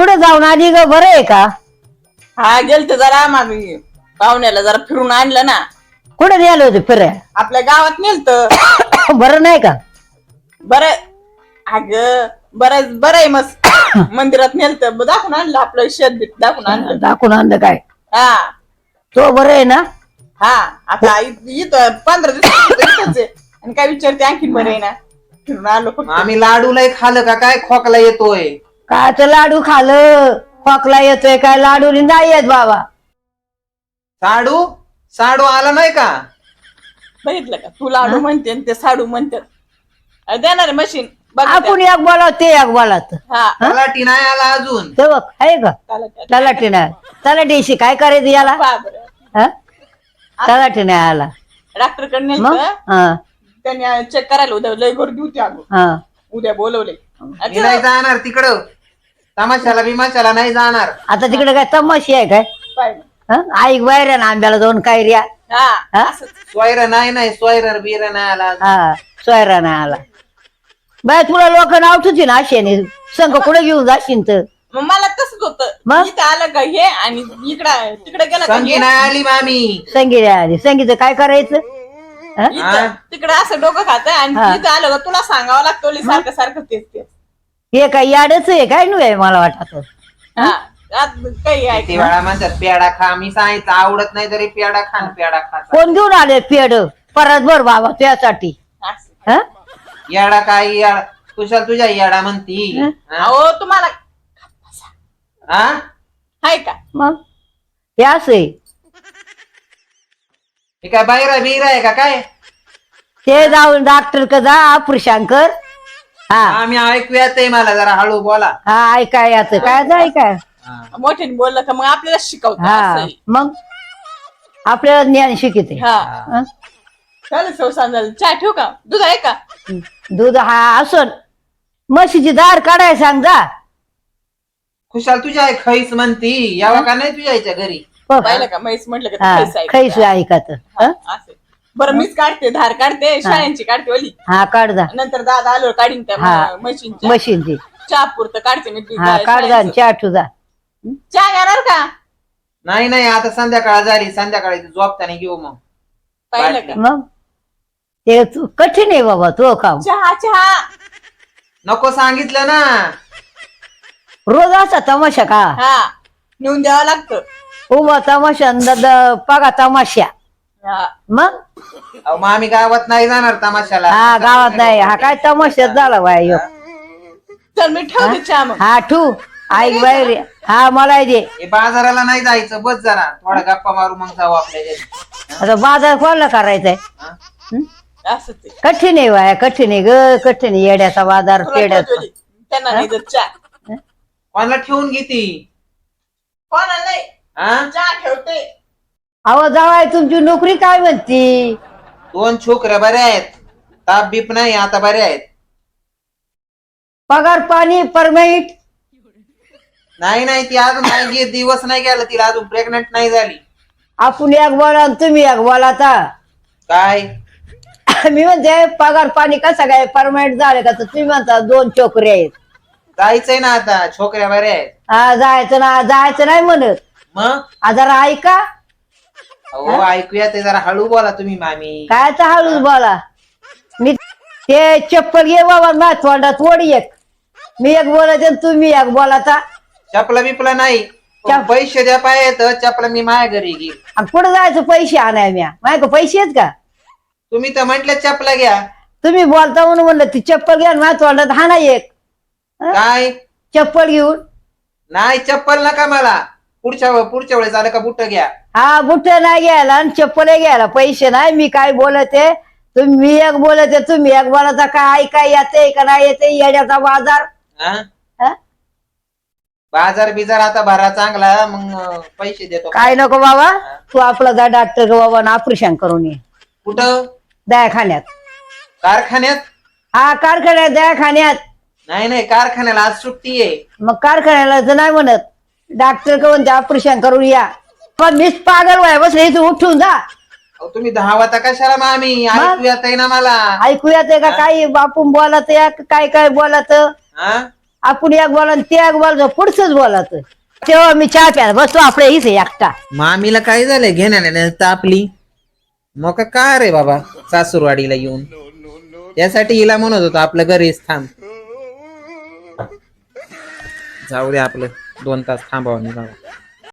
कुठे जाऊन आली ग? बरं आहे का? हा गेलते जरा मामी पाहुण्याला जरा फिरून आणलं ना. कुठे नेलं होते फिराय? आपल्या गावात नेलत. बरं नाही का? बरं अग बरं आहे मस्त. मंदिरात नेलत दाखवून आणलं आपलं शेत बीत दाखवून आणलं. दाखवून आणलं काय? हा तो बरं आहे ना? हा आता इथं 15 दिवस आणि काय विचारते आणखीन बरं आहे ना. फिरून आलो फक्त. आम्ही लाडू लय खाल्लं का काय खोकला येतोय? काच लाडू खाल्लं खोकला येतोय काय? लाडू नाही येत बाबा. साडू साडू आला नाही का? बघितलं का तू लाडू म्हणते आणि ते साडू म्हणतात. देणार मशीन बघ आपण एक बोलाव ते एक बोलात. हा तलाठी नाही आला अजून. ते बघ आहे का? चालत तलाठी नाही. तलाठीशी काय करायचं याला? बरं हा? तलाठी नाही आला डॉक्टर कडे मग? नेलत. हा त्यांनी चेक करायला उद्या लय गर्दी होती अगो. हा. उद्या बोलवले. मी नाही जाणार तिकडं. तमाशाला बिमाशाला नाही जाणार. आता तिकडे काय तमाशी आहे काय? पाहिलं. हा? ऐक बाहेर ना आंब्याला दोन कैऱ्या. हा हा? असंच. सोयर नाही सोयर बीर नाही आला अजून. हा सोयरा नाही आला. बाय तुला लोक नाव ठेवतील ना अशाने. संघ कुठे घेऊन जाशील तर मग मला तसंच होतं. मग? इथं आलं का हे आणि इकडं तिकडे गेला का संगी हे. नाही आली मामी. संगीत आली. संगीचं काय करायचं? हा? इथं तिकडे असं डोकं खात आणि हा. इथं आलं का तुला सांगावं लागतं सारखं सारखं तेच तेच. हे काय याडच आहे काय नाही मला वाटत. हा आत काही आहे किती का? वेळा म्हणतात पेडा खा. मी सांगितलं आवडत नाही तरी पेडा खा न पेडा खा. कोण घेऊन आले पेड? परत बर बाबा त्यासाठी. असं. हा? येडा काय येडा कुशाल तुझ्या येडा म्हणती. हा? अहो तुम्हाला हा? आहे का? मग हे असं आहे. हे काय बाहेर बिर आहे का काय? ते जाऊन डॉक्टर क जा ऑपरेशन कर. हा आम्ही ऐकूयात आहे. मला जरा हळू बोला. हा ऐकाय याच काय जाय काय? मोठ्याने बोललं का मग आपल्याला शिकवतो हा असं आहे. मग आपल्याला ज्ञान शिकते. हा हा? चालेल सवसान झालं. चहा ठेवू का? दूध आहे का? दूध हा असून म्हशीची दार काढाय सांग जा. खुशाल तुझ्या आई खैस म्हणती. यावा का नाही तुझ्या आईच्या घरी? बघ. पाहिलं का म्हैस म्हटलं का हा ते खैस आहे. खैस ऐकत. हा, असं. बरं मीच काढते धार काढते शाळ्यांची काढते ओली. हा काढ जा नंतर दादा आलो काढीन त्या हा. मशीनच्या मशीनची. चहा पुरतं काढते मी दूध हा काढ जा आणि चहा ठेव जा. चहा घेणार का? नाही आता संध्याकाळ झाली. संध्याकाळी झोपताना घेऊ मग. पाहिलं का? मग ते कठीण आहे बाबा तो काम. चहा चहा नको सांगितलं ना. रोज असा तमाशा का? हा नेऊन द्यावं लागतं. उभा तमाशा पगा तमाशा. हा. मग अहो, मग आम्ही गावात नाही जाणार तमाशाला. हा गावात नाही. हा काय तमाशाच झाला बाय ह्यो. चल मी ठेवते चहा मग. हा ठू ऐक बाहेर हा मला दे. हे बाजाराला नाही जायचं. बस जरा थोडा गप्पा मारू मग जाऊ आपल्या घरी. आता बाजार कोणाला करायचाय? हा? असं ते कठीण आहे बाय कठीण आहे ग. कठीण आहे. येड्याचा बाजार तुला पेड्याचा. ठेवते. त्यांना नाही देत चहा. कोणाला ठेवून घेती? कोणाला नाही हा? चहा ठेवते. अहो जावाय तुमची नोकरी काय म्हणती? 2 छोकऱ्या बऱ्या आहेत. ताप बीप नाही आता बऱ्या आहेत. पगार पाणी परमिट? नाही ती अजून नाही दिवस नाही गेला. तिला अजून प्रेग्नेंट नाही झाली. आपण एक बोला आणि तुम्ही एक बोला. आता काय मी म्हणते पगार पाणी कसं काय परमनंट झालं का? तर तुम्ही म्हणता 2 छोकरे आहेत. जायचंय ना आता. छोकऱ्या बऱ्या आहेत. हा जायचं नाही म्हणत. मग जरा ऐका. अहो ऐकूया ते. जरा हळू बोला तुम्ही मामी. काय तर हळूच बोला. मी ते चप्पल घे बाबा ना तोंडात वडी एक. मी एक बोलायचे आणि तुम्ही एक बोलाता. चपला बिपला नाही. पैसे द्या पाहिजे चपला मी माझ्या घरी घेईल. आणि पुढे जायचं पैसे आणाय म्या माझ्या पैसे आहेत का? तुम्ही तर म्हंटल चपला घ्या. तुम्ही बोलता म्हणून म्हणलं ती चप्पल घ्या माझ्या तोंडात हाना एक. काय चप्पल घेऊन. नाही चप्पल नका मला. पुढच्या वेळेस आलं का बुट घ्या. हा बुट नाही घ्यायला आणि चप्पल घ्यायला पैसे नाही. मी काय बोलते तुम्ही एक बोलते तुम्ही एक बोलायचा. काय ऐकाय येते का नाही येते? येड्याचा बाजार. हा? हा? बाजार बिजार आता भरा चांगला मग पैसे देतो. काय नको बाबा. तू आपला जा डॉक्टर बाबा ऑपरेशन करून ये. कुठं? दवाखान्यात. कारखान्यात? हा कारखान्यात दवाखान्यात. नाही कारखान्याला आज सुट्टी आहे. मग कारखान्याला तर नाही म्हणत. डॉक्टर कडून ऑपरेशन करून या. पण मीच पागल व्हाय बस इथून उठून जा. अहो, तुम्ही धावता कशाला मामी? ऐकूयात आहे ना मला. ऐकू येते का काही बापून बोलत या काय काय बोलत? हा? आपण एक बोला आणि ते एक बोलायचं पुढचंच बोलायचं. तेव्हा मी चहा प्यायला बसतो आपल्या इथे एकटा. मामीला काय झालंय घेण्याने तापली मग काय रे बाबा सासूरवाडीला येऊन त्यासाठी हिला म्हणत होतो आपलं घरीच थांब. जाऊ दे आपलं 2 तास थांबावं नाही बाबा.